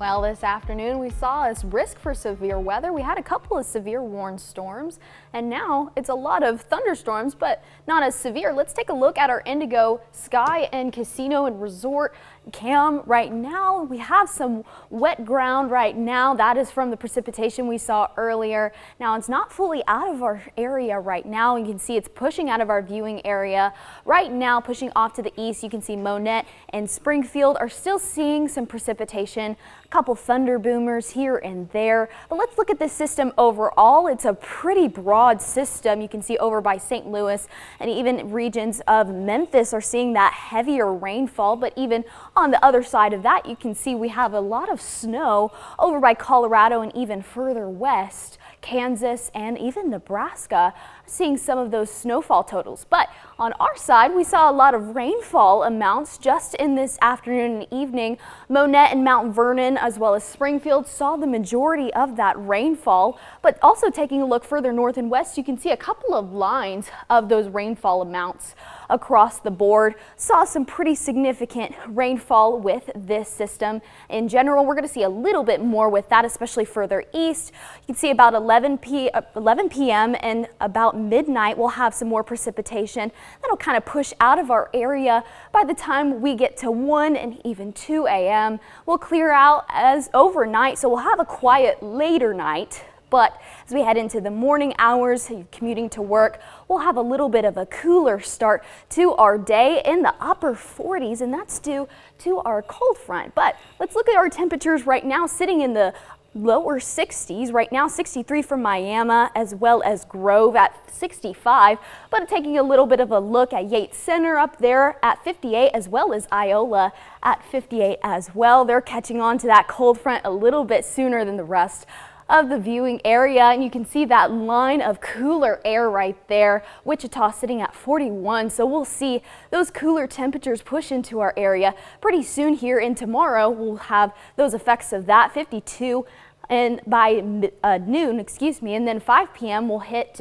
Well, this afternoon we saw a risk for severe weather. We had a couple of severe warned storms, and now it's a lot of thunderstorms, but not as severe. Let's take a look at our Indigo Sky and Casino and Resort cam right now. We have some wet ground right now. That is from the precipitation we saw earlier. Now it's not fully out of our area right now. You can see it's pushing out of our viewing area right now, pushing off to the east. You can see Monette and Springfield are still seeing some precipitation. A couple thunder boomers here and there. But let's look at this system overall. It's a pretty broad system. You can see over by St. Louis and even regions of Memphis are seeing that heavier rainfall. But even on the other side of that, you can see we have a lot of snow over by Colorado and even further west, Kansas and even Nebraska, seeing some of those snowfall totals. But on our side, we saw a lot of rainfall amounts just in this afternoon and evening. Monette and Mount Vernon as well as Springfield saw the majority of that rainfall, but also taking a look further north and west, you can see a couple of lines of those rainfall amounts across the board. Saw some pretty significant rainfall with this system. In general, we're going to see a little bit more with that, especially further east. You can see about 11 p.m. and about midnight we'll have some more precipitation that'll kind of push out of our area. By the time we get to 1 and even 2 a.m. we'll clear out as overnight, so we'll have a quiet later night. But as we head into the morning hours, commuting to work, we'll have a little bit of a cooler start to our day in the upper 40s, and that's due to our cold front. But let's look at our temperatures right now, sitting in the lower 60s right now. 63 for Miami as well as Grove at 65, but taking a little bit of a look at Yates Center up there at 58, as well as Iola at 58 as well. They're catching on to that cold front a little bit sooner than the rest of the viewing area, and you can see that line of cooler air right there. Wichita sitting at 41, so we'll see those cooler temperatures push into our area pretty soon here, and tomorrow we'll have those effects of that 52 and by noon, and then 5 p.m. we'll hit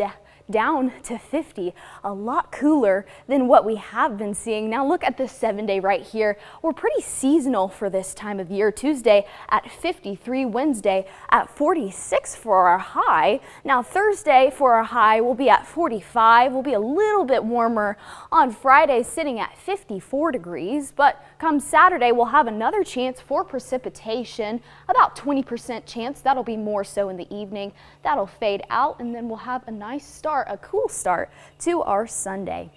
down to 50, a lot cooler than what we have been seeing. Now look at this 7-day right here. We're pretty seasonal for this time of year. Tuesday at 53, Wednesday at 46 for our high. Now Thursday for our high will be at 45. We'll be a little bit warmer on Friday, sitting at 54 degrees. But come Saturday, we'll have another chance for precipitation, about 20% chance. That'll be more so in the evening. That'll fade out, and then we'll have a nice start, a cool start to our Sunday.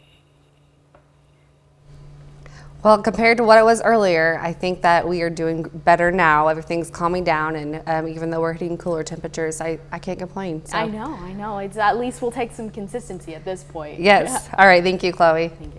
Well, compared to what it was earlier, I think that we are doing better now. Everything's calming down, and even though we're hitting cooler temperatures, I can't complain. So. I know. It's at least we'll take some consistency at this point. Yes. All right. Thank you, Chloe. Thank you.